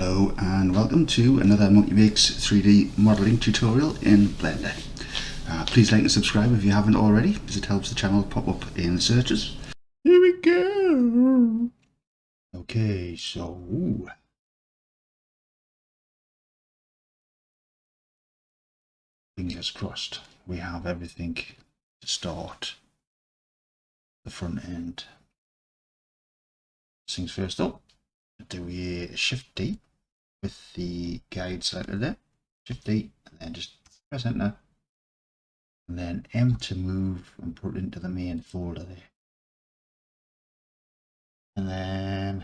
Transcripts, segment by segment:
Hello and welcome to another Monkey Makes 3D modelling tutorial in Blender. Please like and subscribe if you haven't already, because it helps the channel pop up in the searches. Here we go! Okay, so... fingers crossed, we have everything to start the front end. Things first up, do a Shift D with the guide selected there. Shift D and then just press enter. And then M to move and put it into the main folder there. And then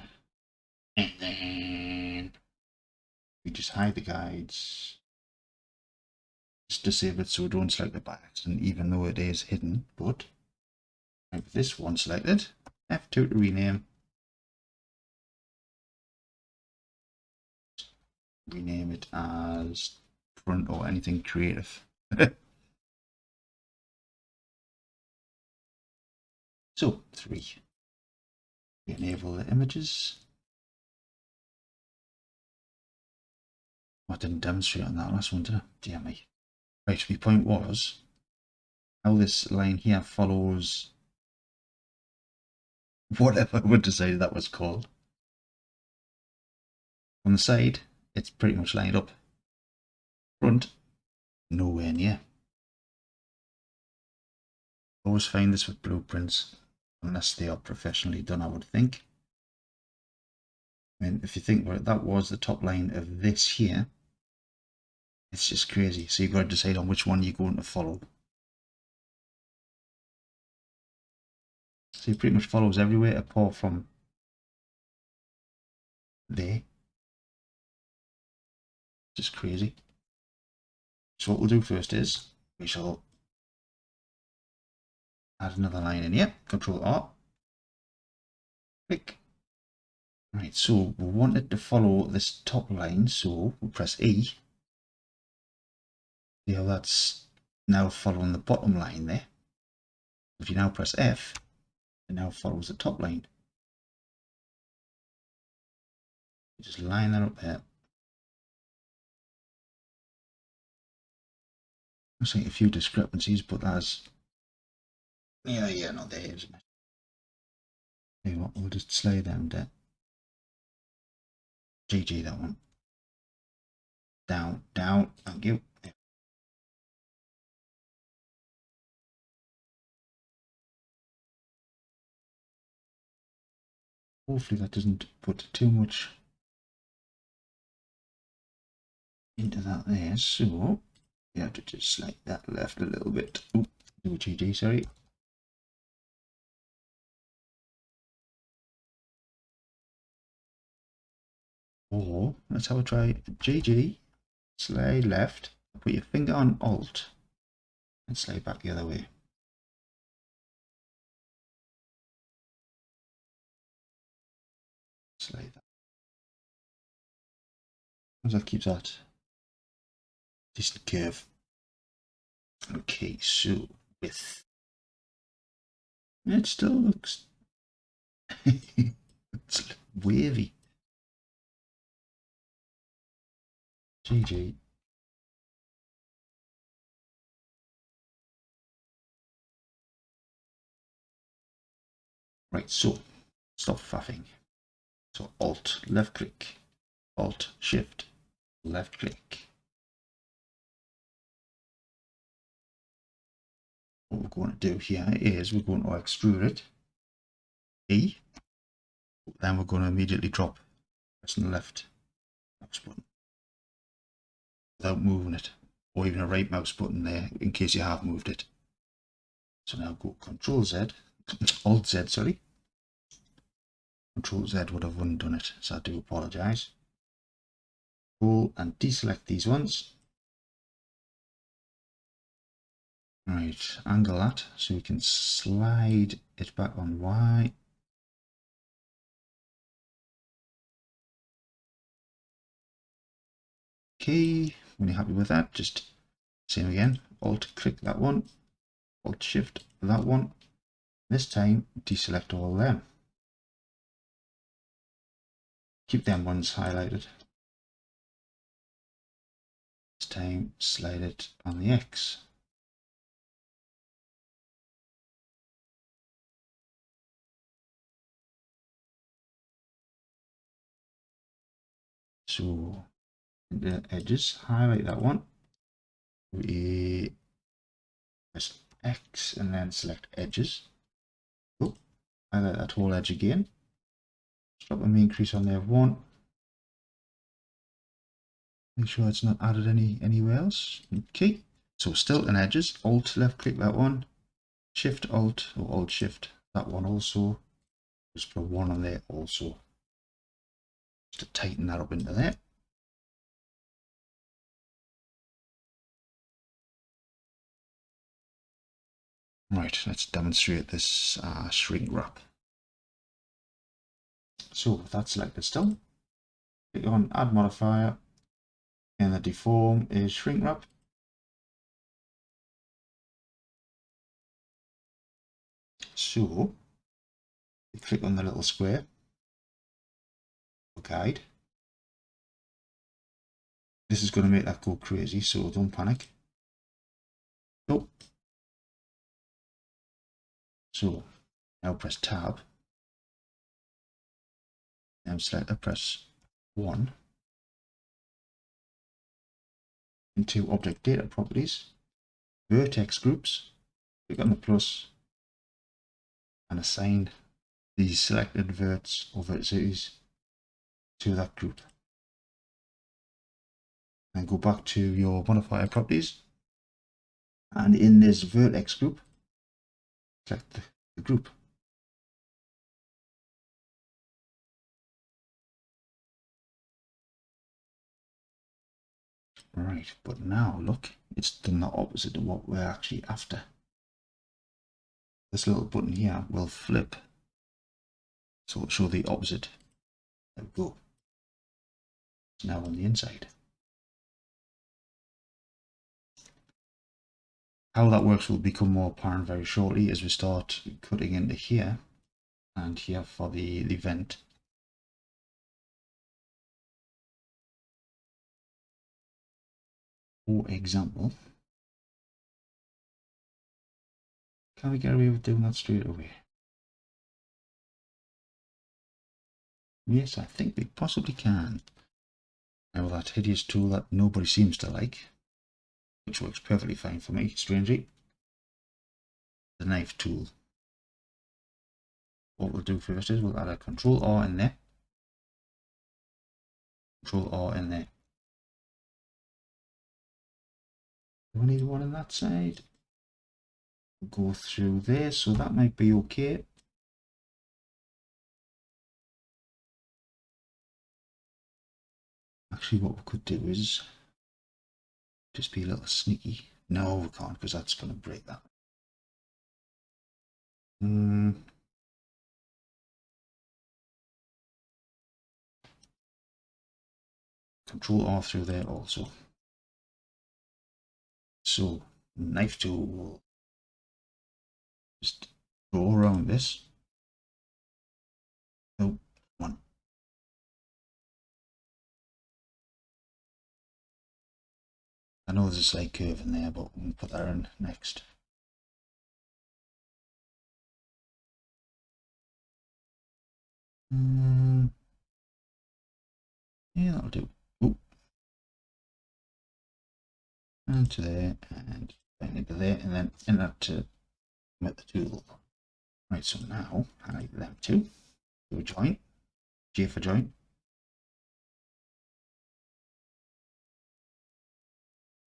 we just hide the guides. Just disable it so we don't select it by accident, even though it is hidden. But with this one selected, F2 to rename. Rename it as front or anything creative. So 3. Enable the images. I didn't demonstrate on that last one, did I? Dear me. Right, my point was how this line here follows whatever we decided that was called. On the side, it's pretty much lined up. Front, nowhere near. Always find this with blueprints, unless they are professionally done, I would think. I mean, if you think about it, that was the top line of this here. It's just crazy. So you've got to decide on which one you're going to follow. So it pretty much follows everywhere apart from there. Just crazy. So what we'll do first is we shall add another line in here. Control R. Click. Right, so we want it to follow this top line, so we'll press E. See how that's now following the bottom line there. If you now press F, it now follows the top line. Just line that up there. I'm seeing a few discrepancies, but that's not there, isn't it? Tell you what, we'll just slide them there. GG that one. Down, thank you. Hopefully that doesn't put too much into that there, so you have to just slide that left a little bit. Oh, GG, sorry. Or let's have a try. GG, slide left, put your finger on Alt, and slide back the other way. Slide that. That keeps that decent curve. Okay, so width. It still looks it's wavy. GG. Right, so stop faffing. So Alt, left click, Alt, Shift, left click. What we're going to do here is we're going to extrude it. E. Then we're going to immediately drop pressing the left mouse button without moving it, or even a right mouse button there in case you have moved it. So now go Control Z, Alt Z, sorry. Control Z would have undone it, so I do apologize. Go and deselect these ones. Right, angle that so we can slide it back on Y. Okay, when you're happy with that, just same again, Alt click that one, Alt Shift that one. This time, deselect all of them. Keep them ones highlighted. This time slide it on the X. So the edges, highlight that one. We press X and then select edges. Oh, highlight that whole edge again. Drop the main crease on there one. Make sure it's not added anywhere else. Okay, so still in edges. Alt left click that one. Shift Alt or Alt Shift that one also. Just put a one on there also. Just to tighten that up into there. Right, let's demonstrate this shrink wrap. So with that selected still, click on Add Modifier, and the deform is shrink wrap. So you click on the little square guide. This is going to make that go crazy, so don't panic. Go. So now press Tab. Now select press 1 into Object Data Properties, Vertex Groups. Click on the plus and assign these selected verts or vertices to that group. And go back to your modifier properties, and in this vertex group, select the group. Right, but now look, it's done the opposite of what we're actually after. This little button here will flip, so it'll show the opposite. There we go. It's now on the inside. How that works will become more apparent very shortly as we start cutting into here and here for the vent. For example, can we get away with doing that straight away? Yes, I think we possibly can. Now that hideous tool that nobody seems to like, which works perfectly fine for me, strangely, the knife tool. What we'll do first is we'll add a Control R in there, Control R in there. Do I need one on that side? We'll go through there, so that might be okay. Actually, what we could do is just be a little sneaky. No, we can't, because that's going to break that. Control R through there also. So, knife tool will just go around this. Oh, one. I know there's a slight curve in there, but we'll put that in next. Yeah, that'll do. Oh. And to there, and bang into there, and then in that to make the tool. Right, so now I like them two. Do a joint, J for joint.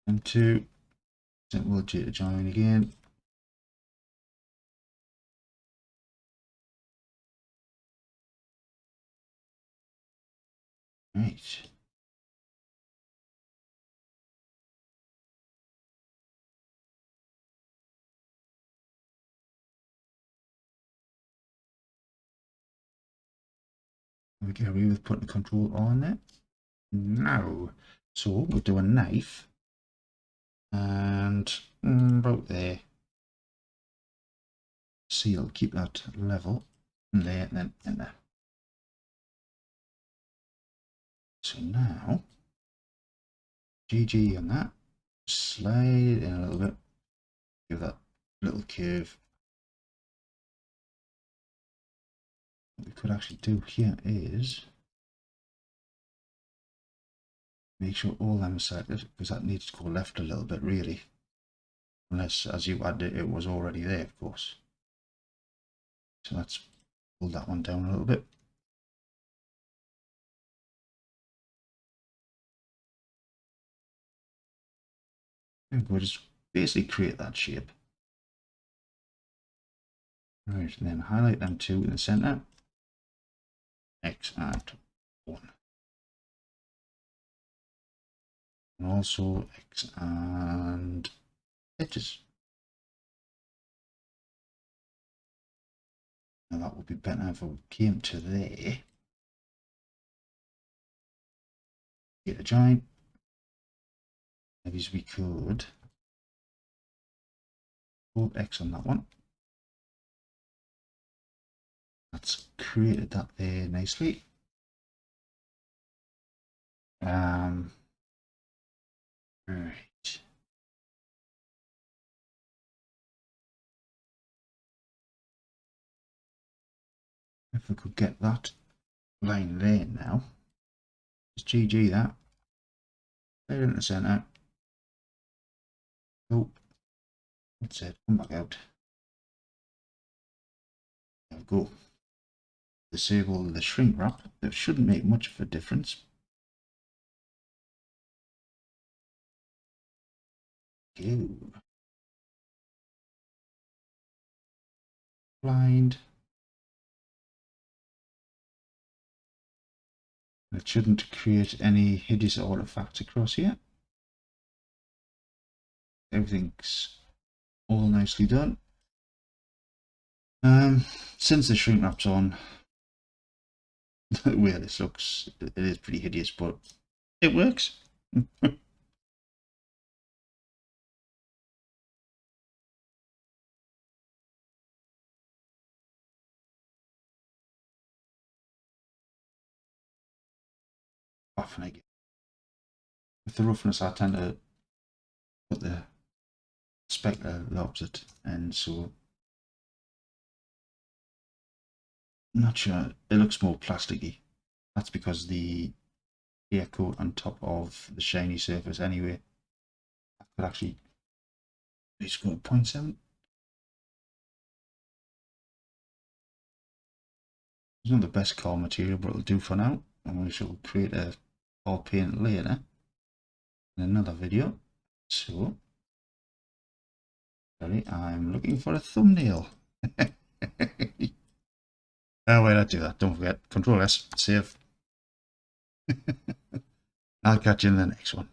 And two, simple J to join again. Right. We get away with putting Control on there. Now, so we'll do a knife, and about there. Seal, keep that level, and there, and then in there. So now GG on that. Slide in a little bit. Give that little curve. What we could actually do here is make sure all them are selected, because that needs to go left a little bit really. Unless, as you add it, it was already there, of course. So let's pull that one down a little bit. And we'll just basically create that shape. Right, and then highlight them two in the center. X and 1. And also X and edges. Now that would be better if we came to there. Get a giant. Maybe we could put X on that one. That's created that there nicely. Right. If we could get that line there now, just GG that. There in the center. Oh, that's it. Come back out. There we go. Disable the shrink wrap. That shouldn't make much of a difference. Go. Blind. It shouldn't create any hideous artifacts across here. Everything's all nicely done. Since the shrink wrap's on, the way this looks, it is pretty hideous, but it works. Often I get with the roughness, I tend to put the specular the opposite, and so I'm not sure. It looks more plasticky. That's because the clear coat on top of the shiny surface anyway. I could actually just go to 0.7. It's not the best core material, but it'll do for now. And we shall create a core paint later in another video. So, sorry, I'm looking for a thumbnail. Oh, wait, I do that. Don't forget. Control S, save. I'll catch you in the next one.